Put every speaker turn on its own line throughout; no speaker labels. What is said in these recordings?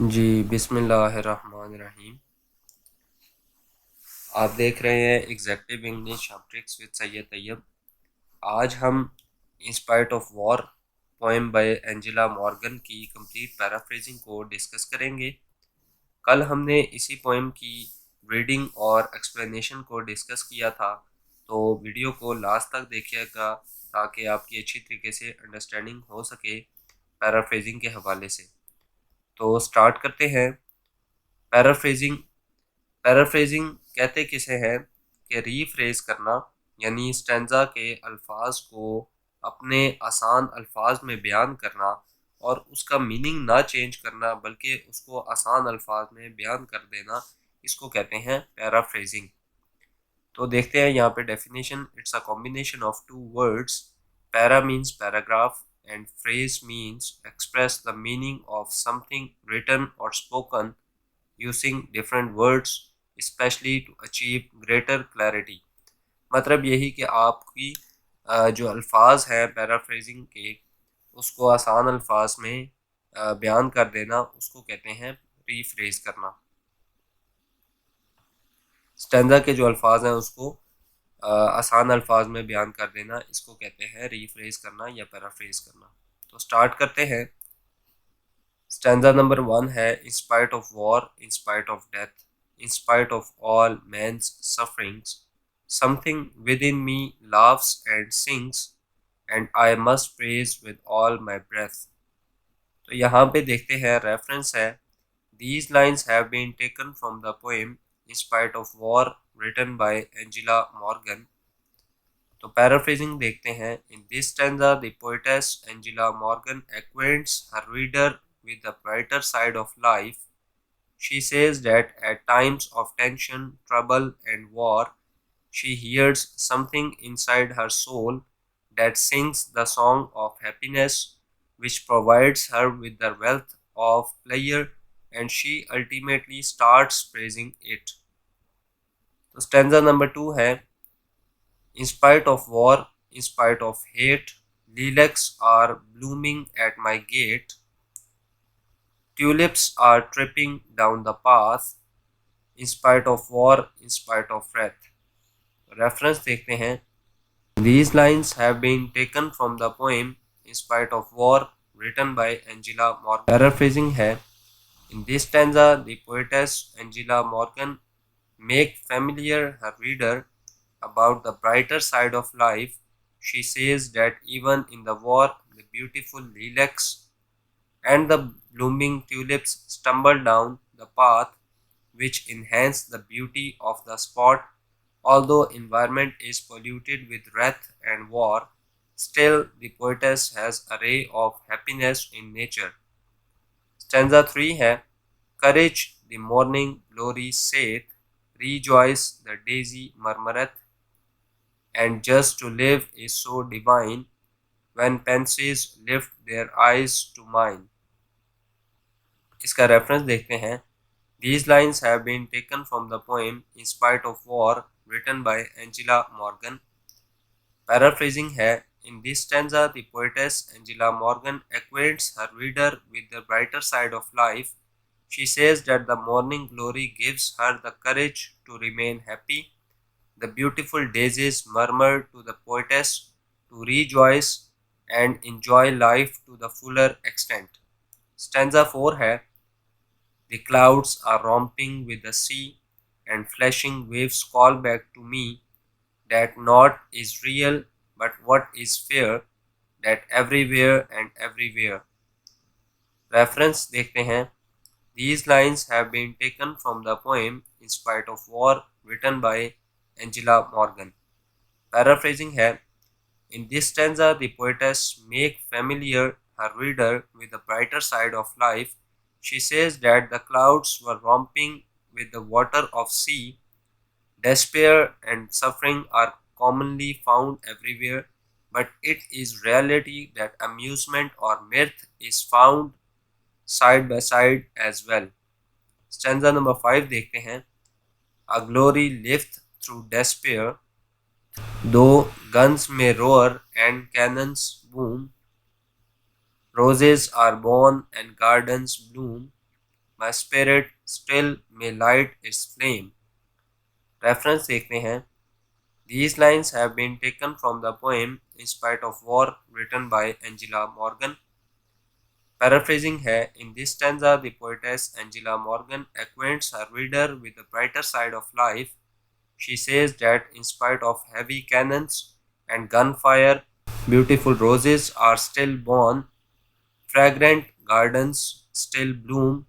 जी, बिस्मिल्लाहिर्रहमानिर्रहीम। आप देख रहे हैं exactive English tricks with Syed Tayyab. आज हम inspired of war poem by Angela Morgan की कंप्लीट पैराफ्रेजिंग को डिस्कस करेंगे। कल हमने इसी पोएम की रीडिंग और एक्सप्लेनेशन को डिस्कस किया था, तो वीडियो को लास्ट तक देखिएगा ताकि आपकी अच्छी तरीके से अंडरस्टैंडिंग हो सके पैराफ्रेजिंग के हवाले से। तो स्टार्ट करते हैं। पैराफ्रेजिंग पैराफ्रेजिंग कहते किसे हैं कि रीफ्रेज करना, यानी स्टैंजा के अल्फाज को अपने आसान अल्फाज में बयान करना और उसका मीनिंग ना चेंज करना बल्कि उसको आसान अल्फाज में बयान कर देना, इसको कहते हैं पैराफ्रेजिंग। तो देखते हैं यहाँ पे definition. It's a combination of two words. Para means paragraph and phrase means express the meaning of something written और spoken using different words especially to achieve greater clarity। मतलब यही कि आपकी जो अल्फाज हैं पैराफ्रेजिंग के, उसको आसान अल्फाज में बयान कर देना, उसको कहते हैं रीफ्रेज करना। स्टैंजा के जो अल्फाज हैं उसको आसान अल्फाज में बयान कर देना, इसको कहते हैं रीफ्रेज करना या पैराफ्रेज करना। तो स्टार्ट करते हैं। स्टैंजा नंबर 1 है, in spite of war, in spite of death, in spite of all man's sufferings, something within me laughs and sings, and I must praise with all my breath। तो यहाँ पे देखते हैं reference है। These lines have been taken from the poem In Spite of War written by Angela Morgan। तो paraphrasing देखते हैं। In this stanza, the poetess Angela Morgan acquaints her reader with the brighter side of life। She says that at times of tension, trouble, and war, she hears something inside her soul that sings the song of happiness, which provides her with the wealth of pleasure, and she ultimately starts praising it। तो stanza number 2 है, in spite of war, in spite of hate, lilacs are blooming at my gate, tulips are tripping down the path, in spite of war, in spite of wrath। Reference देखते हैं। These lines have been taken from the poem In Spite of War written by Angela Morgan। Paraphrasing है, in this stanza the poetess Angela Morgan make familiar her reader about the brighter side of life। She says that even in the war the beautiful lilacs and the blooming tulips stumble down the path, which enhance the beauty of the spot. Although environment is polluted with wrath and war, still the poetess has a ray of happiness in nature। Stanza 3 है, courage the morning glory saith, rejoice the daisy murmureth, and just to live is so divine, when fancies lift their eyes to mine। इसका reference देखते हैं। These lines have been taken from the poem In Spite of War written by Angela Morgan। Paraphrasing है, in this stanza the poetess Angela Morgan acquaints her reader with the brighter side of life। She says that the morning glory gives her the courage to remain happy। The beautiful daisies murmur to the poetess to rejoice and enjoy life to the fuller extent। Stanza 4 है, the clouds are romping with the sea, and flashing waves call back to me that naught is real but what is fair, that everywhere and everywhere। Reference देखते हैं। These lines have been taken from the poem In Spite of War written by Angela Morgan। Paraphrasing है, in this stanza the poetess make familiar her reader with the brighter side of life। She says that the clouds were romping with the water of sea, despair and suffering are commonly found everywhere, but it is reality that amusement or mirth is found side by side as well। Stanza number 5 देखते हैं। A glory liveth through despair, though guns may roar and cannons boom, roses are born and gardens bloom, my spirit still may light its flame. Reference देखते हैं. These lines have been taken from the poem In Spite of War written by Angela Morgan. Paraphrasing है, in this stanza the poetess Angela Morgan acquaints her reader with the brighter side of life. She says that in spite of heavy cannons and gunfire, beautiful roses are still born, fragrant gardens still bloom,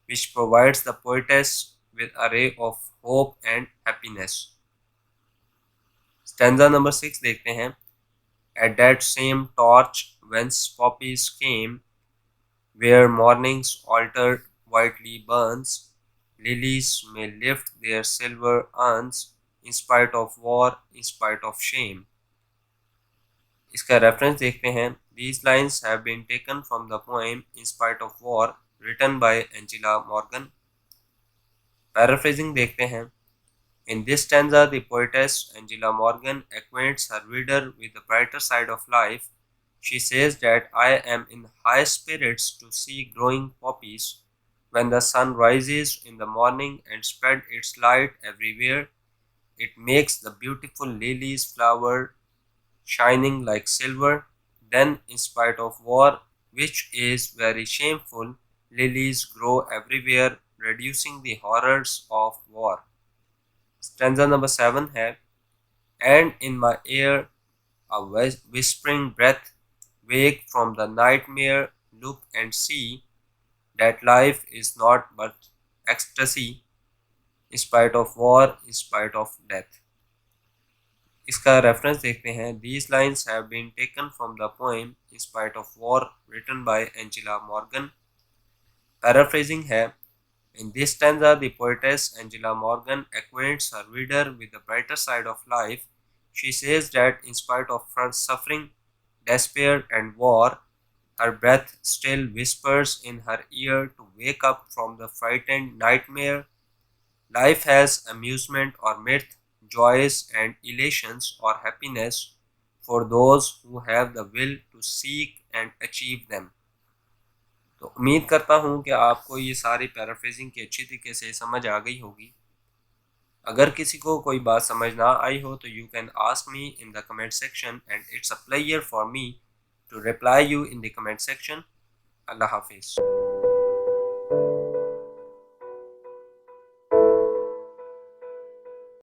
which provides the poetess with a ray of hope and happiness. Stanza number 6 देखते हैं. At that same torch whence poppies came, where morning's altar whitely burns, lilies may lift their silver urns, in spite of war, in spite of shame. इसका reference देखते हैं. These lines have been taken from the poem In Spite of War written by Angela Morgan. Paraphrasing देखते हैं. In this stanza, the poetess Angela Morgan acquaints her reader with the brighter side of life. She says that I am in high spirits to see growing poppies. When the sun rises in the morning and spread its light everywhere, it makes the beautiful lilies flower shining like silver. Then, in spite of war, which is very shameful, lilies grow everywhere, reducing the horrors of war. Stanza number 7 है. And in my ear a whispering breath, wake from the nightmare, look and see that life is not but ecstasy, in spite of war, in spite of death. इसका reference देखते हैं. These lines have been taken from the poem In Spite of War written by Angela Morgan. Paraphrasing है. In this stanza, the poetess Angela Morgan acquaints her reader with the brighter side of life. She says that in spite of her suffering, despair, and war, her breath still whispers in her ear to wake up from the frightened nightmare. Life has amusement or mirth, joys and elations or happiness for those who have the will to seek and achieve them. तो उम्मीद करता हूँ कि आपको ये सारी paraphrasing की अच्छी तरीके से समझ आ गई होगी. अगर किसी को कोई बात समझ ना आई हो तो you can ask me in the comment section and it's a pleasure for me to reply you in the comment section. अल्लाह हाफिज़.